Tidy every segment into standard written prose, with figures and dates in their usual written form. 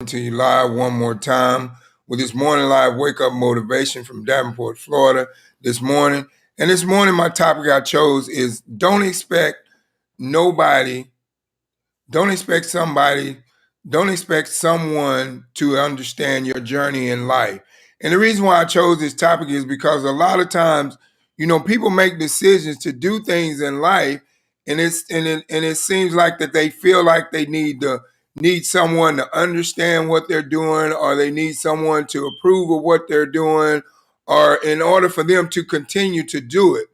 To you live one more time with this morning live wake up motivation from Davenport, Florida this morning. And this morning, my topic I chose is don't expect nobody, don't expect somebody, don't expect someone to understand your journey in life. And the reason why I chose this topic is because a lot of times, people make decisions to do things in life, and it seems like that they feel like they need someone to understand what they're doing, or they need someone to approve of what they're doing, or in order for them to continue to do it.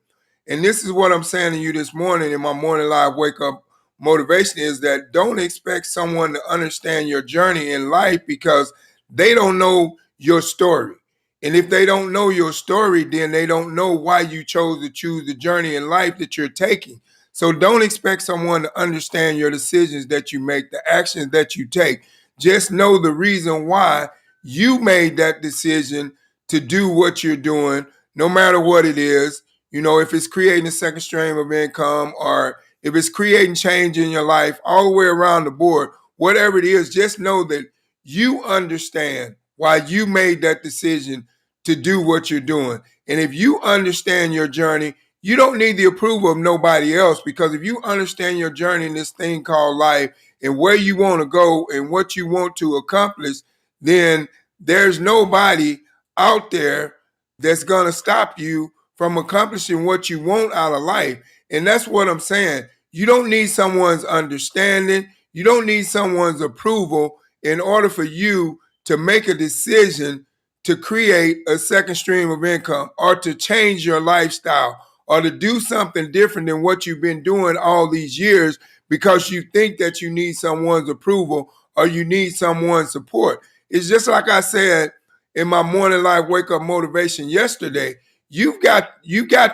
And this is what I'm saying to you this morning in my morning live wake up motivation is that don't expect someone to understand your journey in life because they don't know your story. And if they don't know your story, then they don't know why you chose to choose the journey in life that you're taking. So don't expect someone to understand your decisions that you make, the actions that you take. Just know the reason why you made that decision to do what you're doing, no matter what it is. If it's creating a second stream of income, or if it's creating change in your life all the way around the board, whatever it is, just know that you understand why you made that decision to do what you're doing. And if you understand your journey, you don't need the approval of nobody else, because if you understand your journey in this thing called life and where you want to go and what you want to accomplish, then there's nobody out there that's going to stop you from accomplishing what you want out of life. And that's what I'm saying. You don't need someone's understanding. You don't need someone's approval in order for you to make a decision to create a second stream of income, or to change your lifestyle, or to do something different than what you've been doing all these years, because you think that you need someone's approval or you need someone's support. It's just like I said in my morning live wake up motivation yesterday. You've got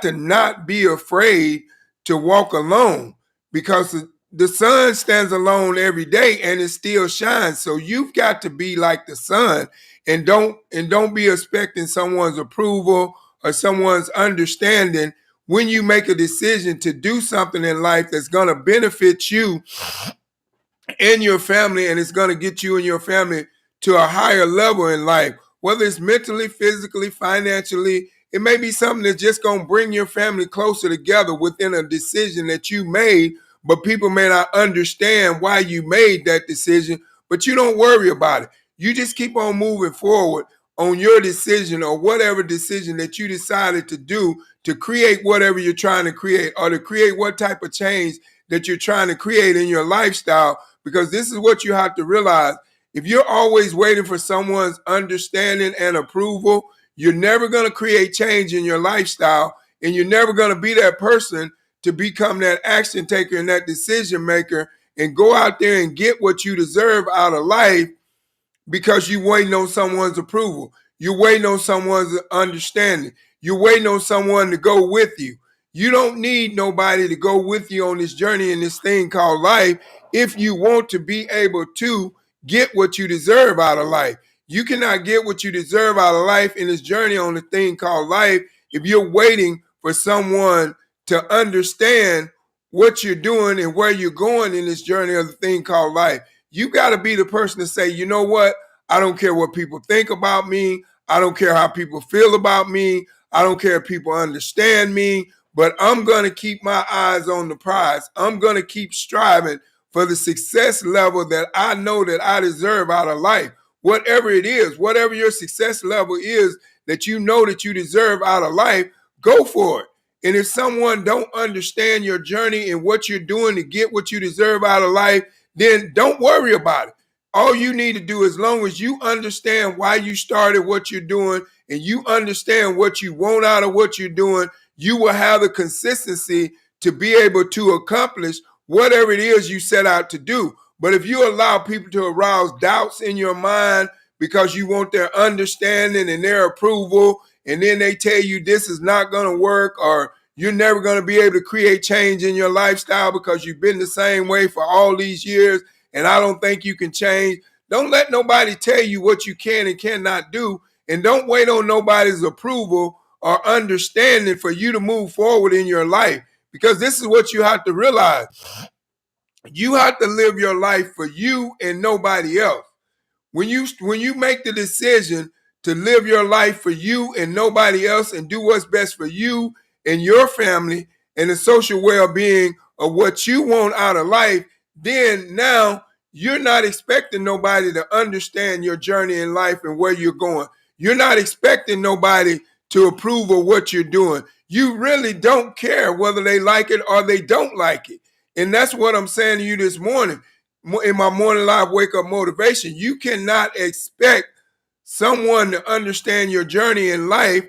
to not be afraid to walk alone, because the sun stands alone every day and it still shines. So you've got to be like the sun, and don't be expecting someone's approval or someone's understanding when you make a decision to do something in life that's going to benefit you and your family, and it's going to get you and your family to a higher level in life, whether it's mentally, physically, financially. It may be something that's just going to bring your family closer together within a decision that you made, but people may not understand why you made that decision. But you don't worry about it. You just keep on moving forward on your decision, or whatever decision that you decided to do to create whatever you're trying to create, or to create what type of change that you're trying to create in your lifestyle. Because this is what you have to realize. If you're always waiting for someone's understanding and approval, you're never going to create change in your lifestyle, and you're never going to be that person to become that action taker and that decision maker and go out there and get what you deserve out of life, because you're waiting on someone's approval. You're waiting on someone's understanding. You're waiting on someone to go with you. You don't need nobody to go with you on this journey in this thing called life if you want to be able to get what you deserve out of life. You cannot get what you deserve out of life in this journey on the thing called life if you're waiting for someone to understand what you're doing and where you're going in this journey of the thing called life. You got to be the person to say, you know what? I don't care what people think about me. I don't care how people feel about me. I don't care if people understand me, but I'm going to keep my eyes on the prize. I'm going to keep striving for the success level that I know that I deserve out of life. Whatever it is, whatever your success level is that you know that you deserve out of life, go for it. And if someone don't understand your journey and what you're doing to get what you deserve out of life, then don't worry about it. All you need to do, as long as you understand why you started what you're doing and you understand what you want out of what you're doing, you will have the consistency to be able to accomplish whatever it is you set out to do. But if you allow people to arouse doubts in your mind because you want their understanding and their approval, and then they tell you this is not going to work, or you're never going to be able to create change in your lifestyle because you've been the same way for all these years, and I don't think you can change. Don't let nobody tell you what you can and cannot do, and don't wait on nobody's approval or understanding for you to move forward in your life, because this is what you have to realize. You have to live your life for you and nobody else. When you make the decision to live your life for you and nobody else and do what's best for you and your family and the social well-being of what you want out of life, then now you're not expecting nobody to understand your journey in life and where you're going. You're not expecting nobody to approve of what you're doing. You really don't care whether they like it or they don't like it. And that's what I'm saying to you this morning in my morning live wake up motivation. You cannot expect someone to understand your journey in life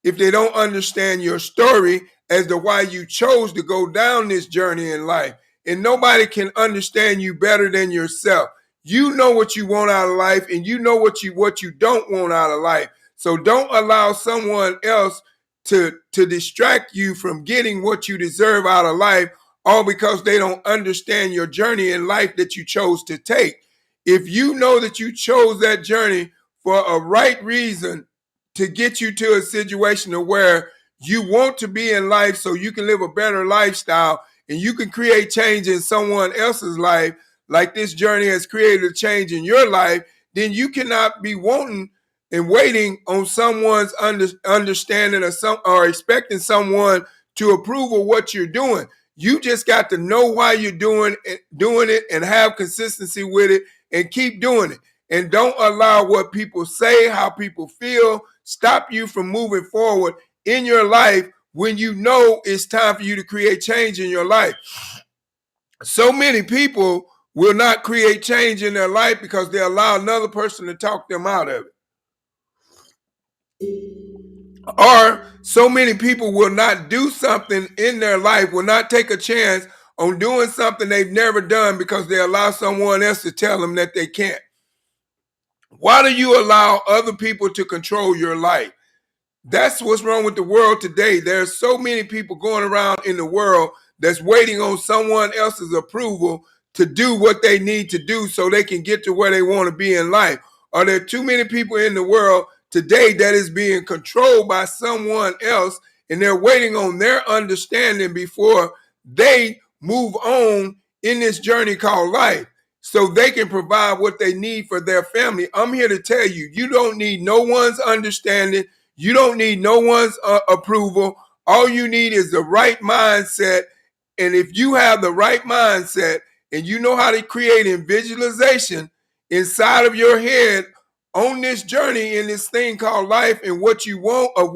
if they don't understand your story as to why you chose to go down this journey in life. And nobody can understand you better than yourself. You know what you want out of life, and you know what you don't want out of life. So don't allow someone else to distract you from getting what you deserve out of life, all because they don't understand your journey in life that you chose to take. If you know that you chose that journey for a right reason to get you to a situation of where you want to be in life so you can live a better lifestyle and you can create change in someone else's life, like this journey has created a change in your life, then you cannot be wanting and waiting on someone's understanding or expecting someone to approve of what you're doing. You just got to know why you're doing it and have consistency with it and keep doing it. And don't allow what people say, how people feel, stop you from moving forward in your life when you know it's time for you to create change in your life. So many people will not create change in their life because they allow another person to talk them out of it. Or so many people will not do something in their life, will not take a chance on doing something they've never done because they allow someone else to tell them that they can't. Why do you allow other people to control your life? That's what's wrong with the world today. There's so many people going around in the world that's waiting on someone else's approval to do what they need to do so they can get to where they want to be in life. Are there too many people in the world today that is being controlled by someone else and they're waiting on their understanding before they move on in this journey called life so they can provide what they need for their family? I'm here to tell you, you don't need no one's understanding. You don't need no one's approval. All you need is the right mindset. And if you have the right mindset and you know how to create a visualization inside of your head on this journey in this thing called life and what you want and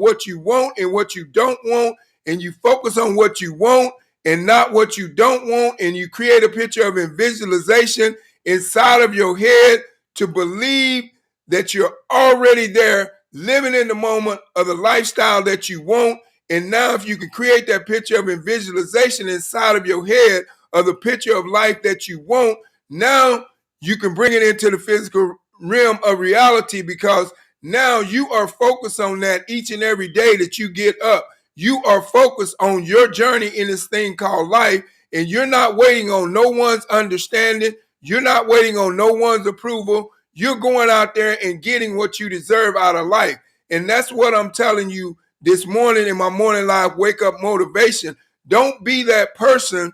what you don't want, and you focus on what you want and not what you don't want, and you create a picture of a visualization inside of your head to believe that you're already there, living in the moment of the lifestyle that you want. And now if you can create that picture of a visualization inside of your head of the picture of life that you want, now you can bring it into the physical realm of reality, because now you are focused on that each and every day that you get up. You are focused on your journey in this thing called life, and you're not waiting on no one's understanding. You're not waiting on no one's approval. You're going out there and getting what you deserve out of life. And that's what I'm telling you this morning in my morning live wake up motivation. Don't be that person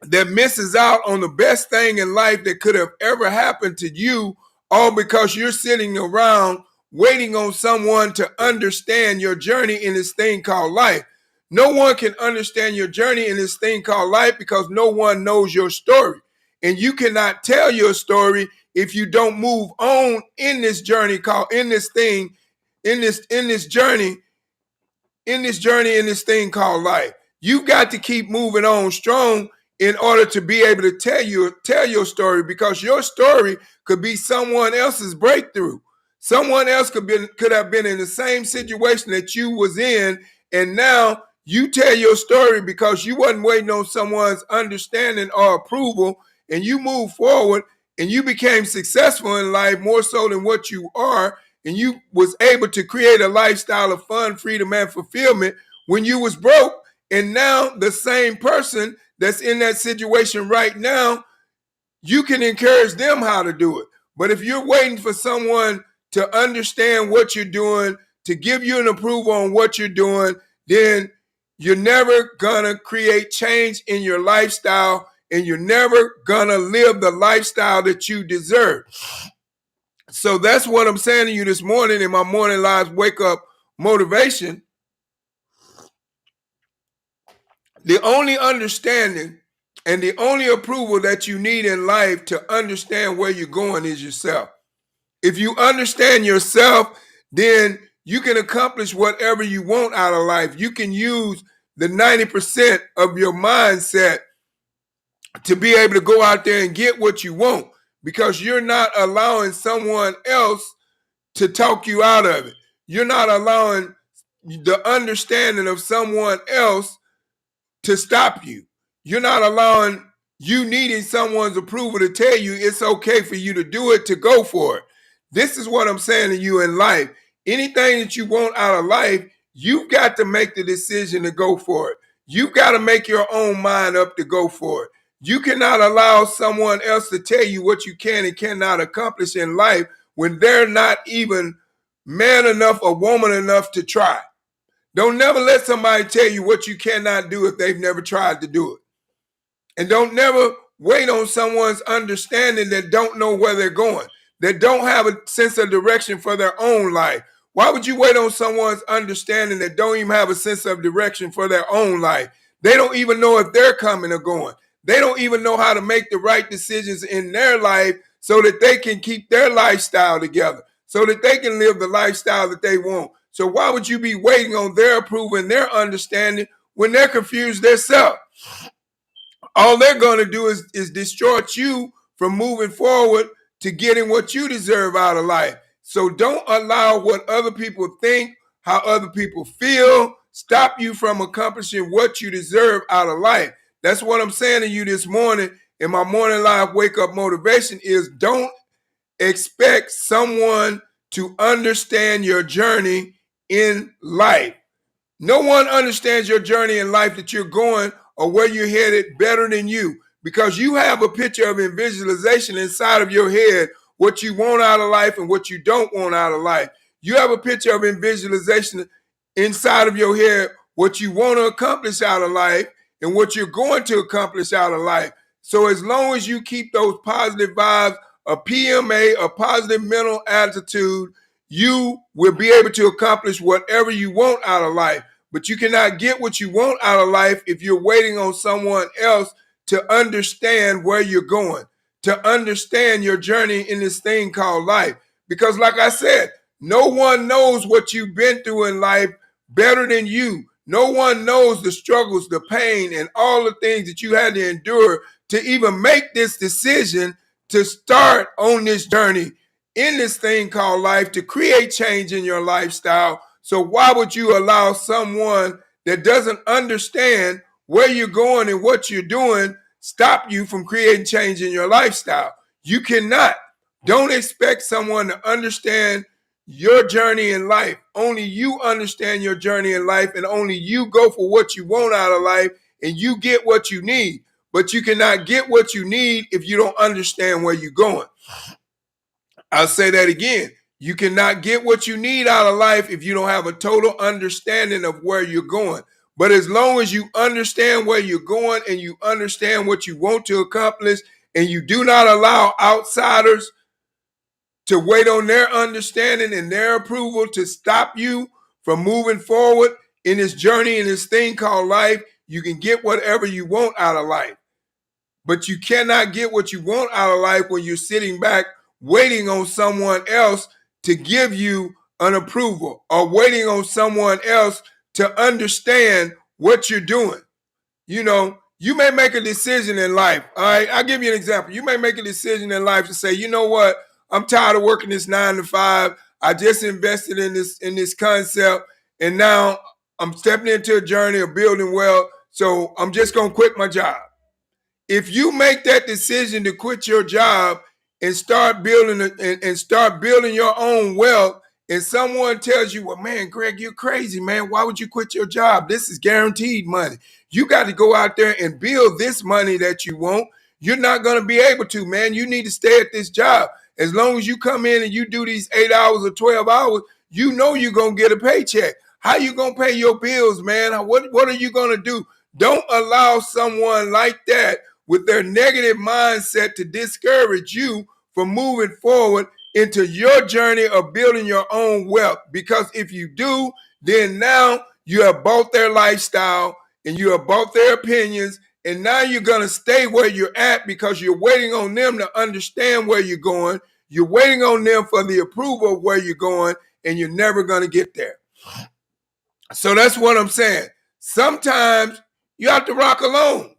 that misses out on the best thing in life that could have ever happened to you, all because you're sitting around waiting on someone to understand your journey in this thing called life. No one can understand your journey in this thing called life because no one knows your story. And you cannot tell your story if you don't move on in this journey in this thing called life. You got to keep moving on strong in order to be able to tell your story, because your story could be someone else's breakthrough. Someone else could have been in the same situation that you was in, and now you tell your story because you wasn't waiting on someone's understanding or approval, and you move forward and you became successful in life more so than what you are, and you was able to create a lifestyle of fun, freedom, and fulfillment when you was broke. And now the same person that's in that situation right now, you can encourage them how to do it. But if you're waiting for someone to understand what you're doing, to give you an approval on what you're doing, then you're never gonna create change in your lifestyle, and you're never gonna live the lifestyle that you deserve. So that's what I'm saying to you this morning in my Morning Live Wake Up Motivation. The only understanding and the only approval that you need in life to understand where you're going is yourself. If you understand yourself, then you can accomplish whatever you want out of life. You can use the 90% of your mindset to be able to go out there and get what you want, because you're not allowing someone else to talk you out of it. You're not allowing the understanding of someone else to stop you. You're not allowing you needing someone's approval to tell you it's okay for you to do it, to go for it. This is what I'm saying to you in life. Anything that you want out of life, you've got to make the decision to go for it. You've got to make your own mind up to go for it. You cannot allow someone else to tell you what you can and cannot accomplish in life when they're not even man enough or woman enough to try. Don't never let somebody tell you what you cannot do if they've never tried to do it. And don't never wait on someone's understanding that don't know where they're going, that don't have a sense of direction for their own life. Why would you wait on someone's understanding that don't even have a sense of direction for their own life? They don't even know if they're coming or going. They don't even know how to make the right decisions in their life so that they can keep their lifestyle together, so that they can live the lifestyle that they want. So why would you be waiting on their approval and their understanding when they're confused themselves? All they're going to do is distort you from moving forward to getting what you deserve out of life. So don't allow what other people think, how other people feel, stop you from accomplishing what you deserve out of life. That's what I'm saying to you this morning in my Morning Live Wake Up Motivation is don't expect someone to understand your journey in life. No one understands your journey in life that you're going or where you're headed better than you, because you have a picture of visualization inside of your head, what you want out of life and what you don't want out of life. You have a picture of visualization inside of your head, what you want to accomplish out of life and what you're going to accomplish out of life. So as long as you keep those positive vibes, a PMA, a positive mental attitude, you will be able to accomplish whatever you want out of life. But you cannot get what you want out of life if you're waiting on someone else to understand where you're going, to understand your journey in this thing called life. Because like I said, no one knows what you've been through in life better than you. No one knows the struggles, the pain, and all the things that you had to endure to even make this decision to start on this journey in this thing called life, to create change in your lifestyle. So why would you allow someone that doesn't understand where you're going and what you're doing stop you from creating change in your lifestyle? You cannot. Don't expect someone to understand your journey in life. Only you understand your journey in life, and only you go for what you want out of life, and you get what you need. But you cannot get what you need if you don't understand where you're going. I'll say that again. You cannot get what you need out of life if you don't have a total understanding of where you're going. But as long as you understand where you're going and you understand what you want to accomplish, and you do not allow outsiders to wait on their understanding and their approval to stop you from moving forward in this journey, in this thing called life, you can get whatever you want out of life. But you cannot get what you want out of life when you're sitting back waiting on someone else to give you an approval, or waiting on someone else to understand what you're doing. You know, you may make a decision in life. All right, I'll give you an example. You may make a decision in life to say, you know what, I'm tired of working this 9 to 5. I just invested in this concept, and now I'm stepping into a journey of building wealth. So I'm just gonna quit my job. If you make that decision to quit your job and start building and start building your own wealth, and someone tells you, well, man, Greg, you're crazy, man. Why would you quit your job? This is guaranteed money. You got to go out there and build this money that you want. You're not going to be able to, man. You need to stay at this job. As long as you come in and you do these 8 hours or 12 hours, you know you're going to get a paycheck. How you going to pay your bills, man? What are you going to do? Don't allow someone like that with their negative mindset to discourage you from moving forward into your journey of building your own wealth. Because if you do, then now you have bought their lifestyle and you have bought their opinions, and now you're going to stay where you're at because you're waiting on them to understand where you're going. You're waiting on them for the approval of where you're going, and you're never going to get there. So that's what I'm saying. Sometimes you have to rock alone.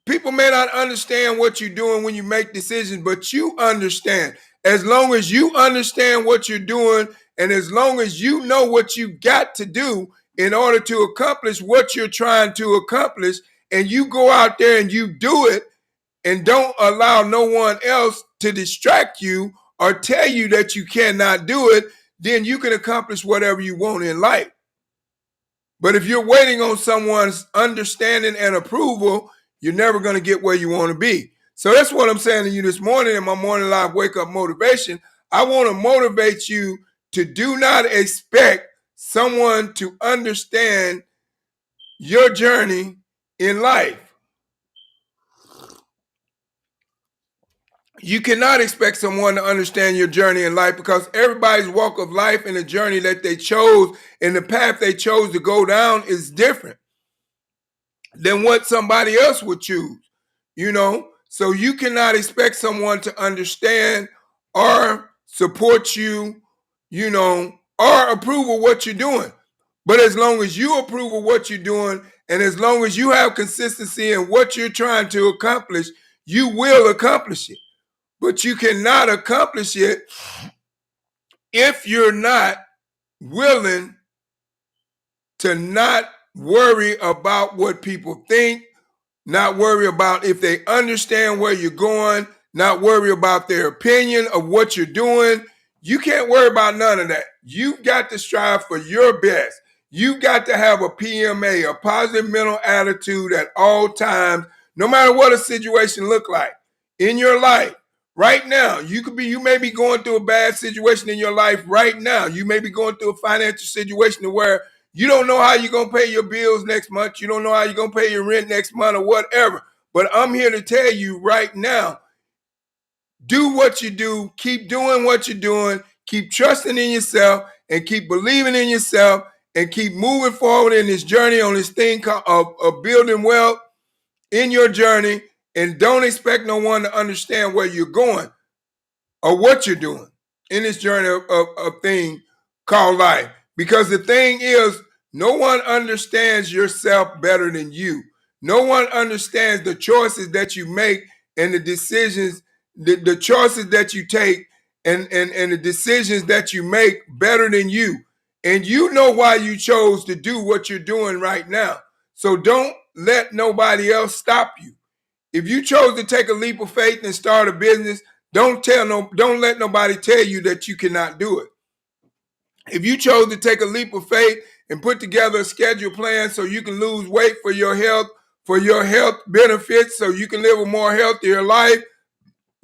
People may not understand what you're doing when you make decisions, but you understand. As long as you understand what you're doing, and as long as you know what you got to do in order to accomplish what you're trying to accomplish, and you go out there and you do it, and don't allow no one else to distract you or tell you that you cannot do it, then you can accomplish whatever you want in life. But if you're waiting on someone's understanding and approval, you're never going to get where you want to be. So that's what I'm saying to you this morning in my morning live wake up motivation. I want to motivate you to do not expect someone to understand your journey in life. You cannot expect someone to understand your journey in life, because everybody's walk of life and the journey that they chose and the path they chose to go down is different than what somebody else would choose, you know? So you cannot expect someone to understand or support you, you know, or approve of what you're doing. But as long as you approve of what you're doing, and as long as you have consistency in what you're trying to accomplish, you will accomplish it. But you cannot accomplish it if you're not willing to not worry about what people think, not worry about if they understand where you're going, not worry about their opinion of what you're doing. You can't worry about none of that. You've got to strive for your best. You've got to have a PMA, a positive mental attitude at all times, no matter what a situation look like in your life. Right now, you may be going through a bad situation in your life right now. You may be going through a financial situation where you don't know how you're going to pay your bills next month. You don't know how you're going to pay your rent next month or whatever. But I'm here to tell you right now, do what you do. Keep doing what you're doing. Keep trusting in yourself and keep believing in yourself and keep moving forward in this journey on this thing of building wealth in your journey. And don't expect no one to understand where you're going or what you're doing in this journey of thing called life. Because the thing is, no one understands yourself better than you. No one understands the choices that you make and the decisions, the choices that you take and the decisions that you make better than you. And you know why you chose to do what you're doing right now. So don't let nobody else stop you. If you chose to take a leap of faith and start a business, don't let nobody tell you that you cannot do it. If you chose to take a leap of faith and put together a schedule plan so you can lose weight for your health benefits, so you can live a more healthier life,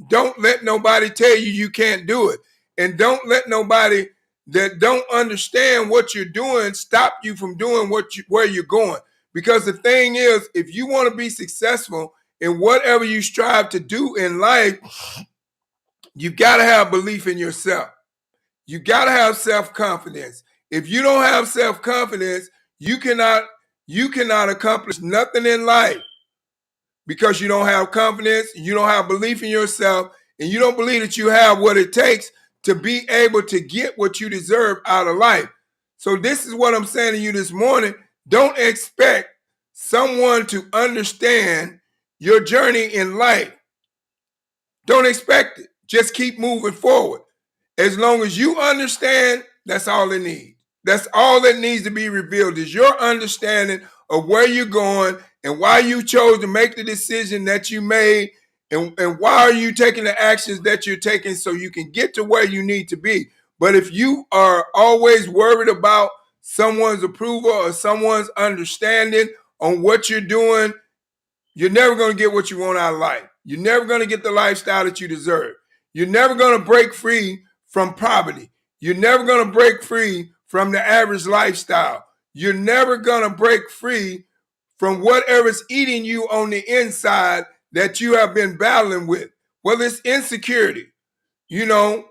don't let nobody tell you you can't do it. And don't let nobody that don't understand what you're doing stop you from doing where you're going. Because the thing is, if you want to be successful in whatever you strive to do in life, you got to have belief in yourself. You got to have self-confidence. If you don't have self-confidence, you cannot accomplish nothing in life, because you don't have confidence, you don't have belief in yourself, and you don't believe that you have what it takes to be able to get what you deserve out of life. So this is what I'm saying to you this morning. Don't expect someone to understand your journey in life. Don't expect it. Just keep moving forward. As long as you understand, that's all it needs. That's all that needs to be revealed, is your understanding of where you're going and why you chose to make the decision that you made, and why are you taking the actions that you're taking so you can get to where you need to be. But if you are always worried about someone's approval or someone's understanding on what you're doing, you're never going to get what you want out of life. You're never going to get the lifestyle that you deserve. You're never going to break free from poverty. You're never going to break free from the average lifestyle. You're never going to break free from whatever's eating you on the inside that you have been battling with. Whether it's insecurity, you know,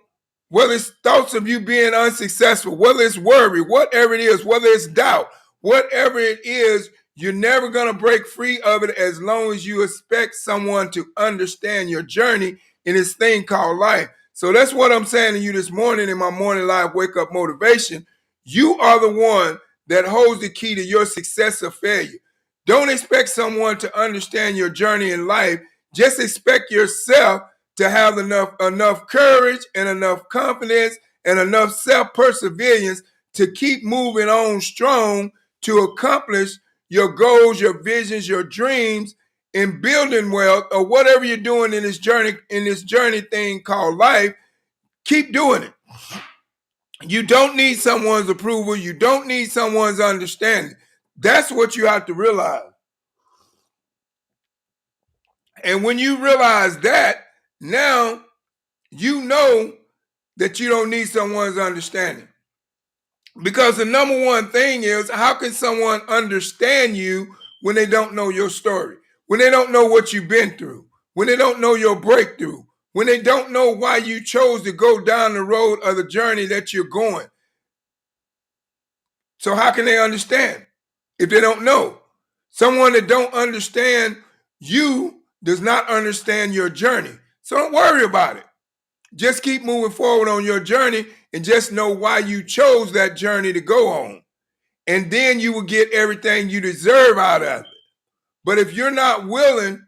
whether it's thoughts of you being unsuccessful, whether it's worry, whatever it is, whether it's doubt, whatever it is, you're never going to break free of it as long as you expect someone to understand your journey in this thing called life. So that's what I'm saying to you this morning in my morning live wake up motivation. You are the one that holds the key to your success or failure. Don't expect someone to understand your journey in life. Just expect yourself to have enough courage and enough confidence and enough self-perseverance to keep moving on strong to accomplish your goals, your visions, your dreams in building wealth or whatever you're doing in this journey thing called life. Keep doing it. You don't need someone's approval. You don't need someone's understanding. That's what you have to realize. And when you realize that, now you know that you don't need someone's understanding. Because the number one thing is, how can someone understand you when they don't know your story? When they don't know what you've been through? When they don't know your breakthrough? When they don't know why you chose to go down the road of the journey that you're going? So how can they understand if they don't know? Someone that don't understand you does not understand your journey. So don't worry about it. Just keep moving forward on your journey and just know why you chose that journey to go on. And then you will get everything you deserve out of it. But if you're not willing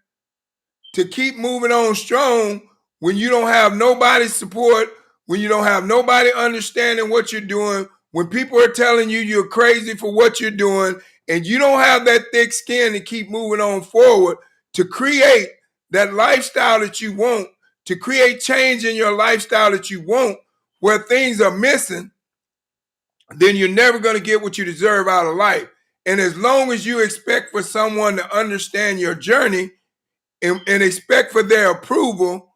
to keep moving on strong when you don't have nobody's support, when you don't have nobody understanding what you're doing, when people are telling you you're crazy for what you're doing, and you don't have that thick skin to keep moving on forward to create that lifestyle that you want, to create change in your lifestyle that you want, where things are missing, then you're never going to get what you deserve out of life. And as long as you expect for someone to understand your journey and expect for their approval,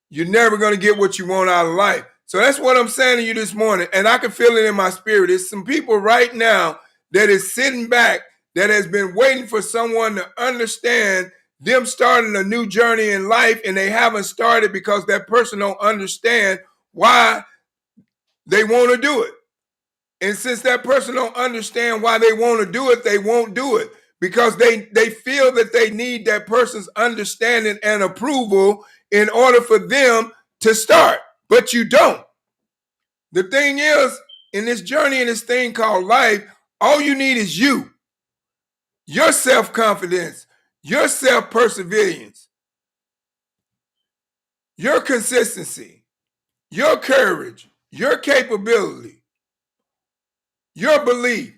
you're never going to get what you want out of life. So that's what I'm saying to you this morning. And I can feel it in my spirit. There's some people right now that is sitting back that has been waiting for someone to understand them starting a new journey in life, and they haven't started because that person don't understand why they want to do it. And since that person don't understand why they want to do it, they won't do it because they feel that they need that person's understanding and approval in order for them to start. But you don't. The thing is, in this journey, in this thing called life, all you need is you, your self-confidence, your self-perseverance, your consistency, your courage, your capability, your belief.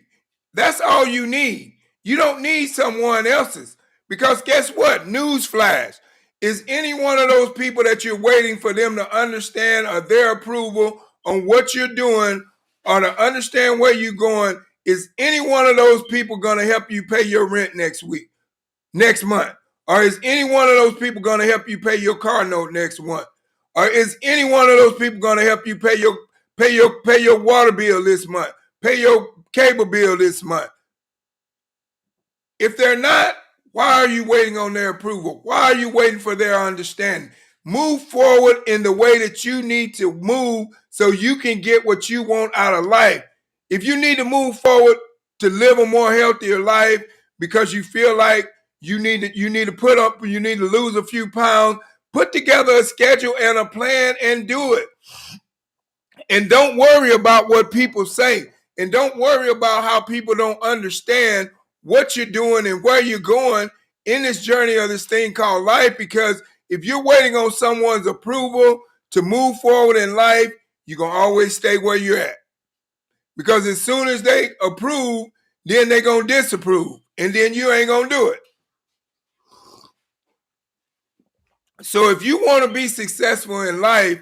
That's all you need. You don't need someone else's. Because guess what? Newsflash. Is any one of those people that you're waiting for them to understand or their approval on what you're doing or to understand where you're going, is any one of those people going to help you pay your rent next month? Or is any one of those people going to help you pay your car note next month? Or is any one of those people going to help you pay your water bill this month, pay your cable bill this month? If they're not, why are you waiting on their approval? Why are you waiting for their understanding? Move forward in the way that you need to move so you can get what you want out of life. If you need to move forward to live a more healthier life because you feel like you need to lose a few pounds, put together a schedule and a plan and do it. And don't worry about what people say. And don't worry about how people don't understand what you're doing and where you're going in this journey of this thing called life. Because if you're waiting on someone's approval to move forward in life, you're going to always stay where you're at. Because as soon as they approve, then they're going to disapprove. And then you ain't going to do it. So if you want to be successful in life,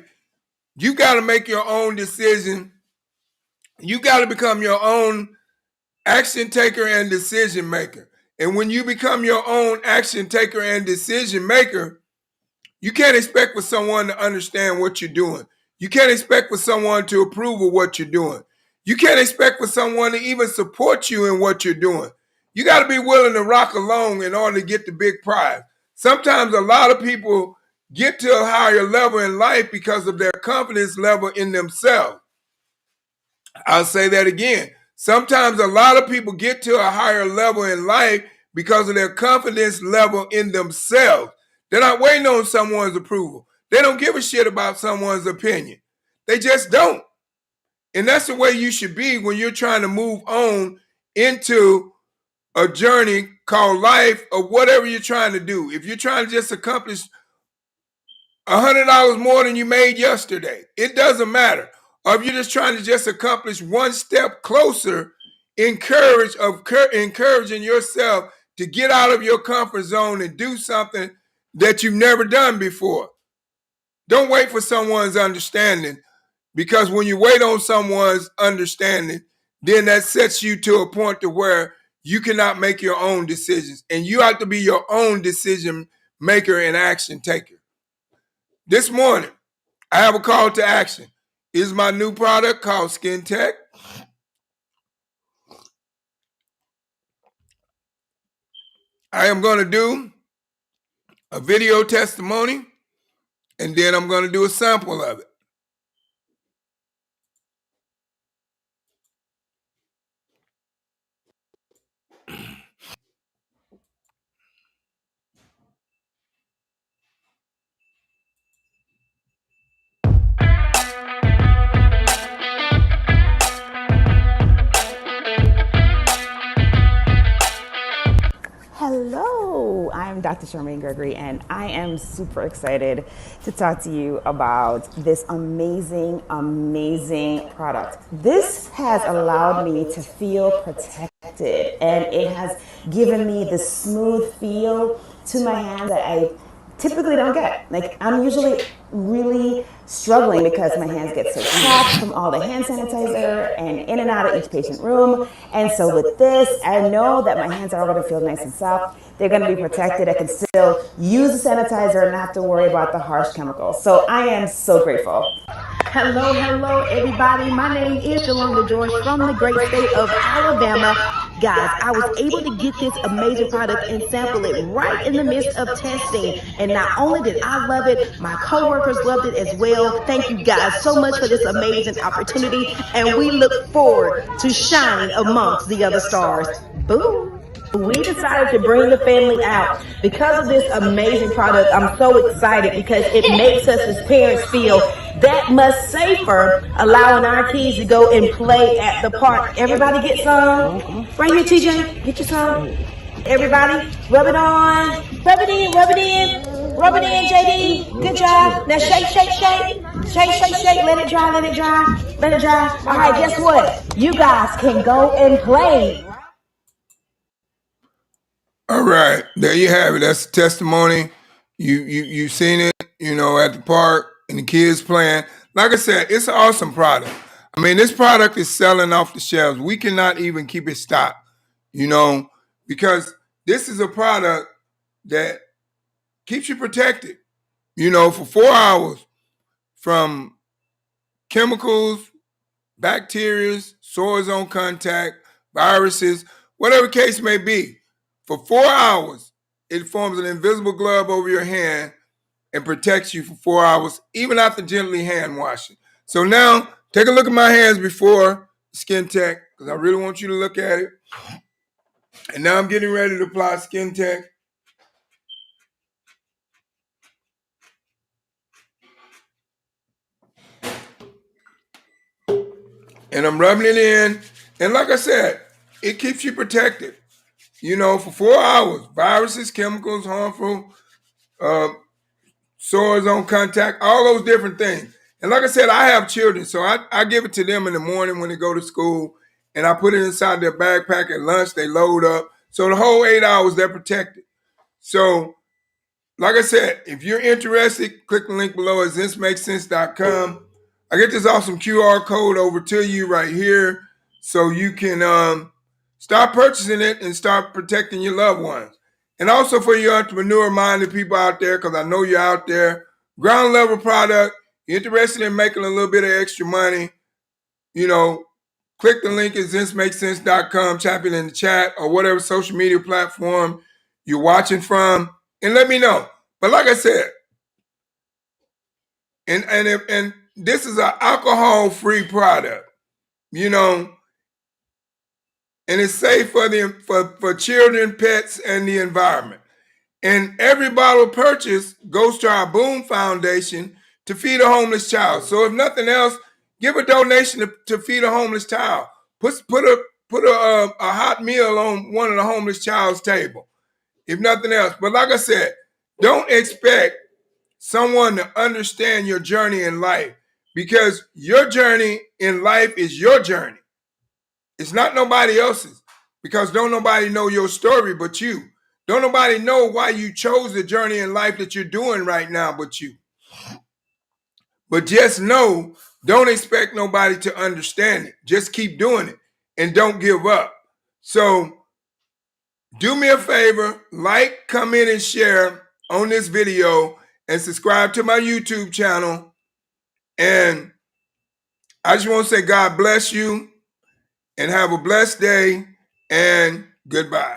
you got to make your own decision. You got to become your own action taker and decision maker. And when you become your own action taker and decision maker, you can't expect for someone to understand what you're doing. You can't expect for someone to approve of what you're doing. You can't expect for someone to even support you in what you're doing. You got to be willing to rock along in order to get the big prize. Sometimes a lot of people get to a higher level in life because of their confidence level in themselves. I'll say that again. Sometimes a lot of people get to a higher level in life because of their confidence level in themselves. They're not waiting on someone's approval. They don't give a shit about someone's opinion. They just don't. And that's the way you should be when you're trying to move on into a journey called life or whatever you're trying to do. If you're trying to just accomplish $100 more than you made yesterday, it doesn't matter. Or if you're just trying to just accomplish one step closer, encouraging yourself to get out of your comfort zone and do something that you've never done before. Don't wait for someone's understanding, because when you wait on someone's understanding, then that sets you to a point to where you cannot make your own decisions, and you have to be your own decision maker and action taker. This morning, I have a call to action. Is my new product called Skin Tech. I am going to do a video testimony, and then I'm going to do a sample of it. Hello, I'm Dr. Charmaine Gregory, and I am super excited to talk to you about this amazing product. This has allowed me to feel protected, and it has given me the smooth feel to my hands that I typically don't get. Like, I'm usually really struggling because my hands get so chapped from all the hand sanitizer and in and out of each patient room. And so with this, I know that my hands are all going to feel nice and soft. They're going to be protected. I can still use the sanitizer and not have to worry about the harsh chemicals. So I am so grateful. Hello, everybody. My name is Shalonda George from the great state of Alabama. Guys, I was able to get this amazing product and sample it right in the midst of testing. And not only did I love it, my coworkers loved it as well. Thank you guys so much for this amazing opportunity. And we look forward to shining amongst the other stars. Boom. We decided to bring the family out because of this amazing product. I'm so excited because it makes us as parents feel that much safer, allowing our kids to go and play at the park. Everybody get some. Right here, TJ, get you some. Everybody, rub it on. Rub it in, rub it in. Rub it in, JD. Good job. Now shake, shake, shake. Shake, shake, shake. Let it dry, let it dry. Let it dry. All right, guess what? You guys can go and play. All right, there you have it. That's the testimony. You've seen it, at the park and the kids playing. Like I said, it's an awesome product. I mean, this product is selling off the shelves. We cannot even keep it stocked, because this is a product that keeps you protected, for 4 hours from chemicals, bacteria, sores on contact, viruses, whatever case may be. For 4 hours, it forms an invisible glove over your hand and protects you for 4 hours, even after gently hand washing. So now, take a look at my hands before Skin Tech, because I really want you to look at it. And now I'm getting ready to apply Skin Tech. And I'm rubbing it in. And like I said, it keeps you protected. For 4 hours, viruses, chemicals, harmful, sores on contact, all those different things. And like I said, I have children, so I give it to them in the morning when they go to school, and I put it inside their backpack at lunch. They load up. So the whole 8 hours, they're protected. So, like I said, if you're interested, click the link below at thismakesense.com. I get this awesome QR code over to you right here so you can start purchasing it and start protecting your loved ones. And also for your entrepreneur-minded people out there, because I know you're out there, ground level product, you're interested in making a little bit of extra money, click the link at thismakesense.com, type it in the chat or whatever social media platform you're watching from, and let me know. But like I said, And this is an alcohol-free product, you know, and it's safe for children, pets, and the environment. And every bottle purchased goes to our Boom Foundation to feed a homeless child. So if nothing else, give a donation to feed a homeless child. Put a hot meal on one of the homeless child's table. If nothing else. But like I said, don't expect someone to understand your journey in life, because your journey in life is your journey. It's not nobody else's, because don't nobody know your story but you. Don't nobody know why you chose the journey in life that you're doing right now but you. But just know, don't expect nobody to understand it. Just keep doing it and don't give up. So do me a favor, like, comment, and share on this video, and subscribe to my YouTube channel. And I just want to say God bless you and have a blessed day, and goodbye.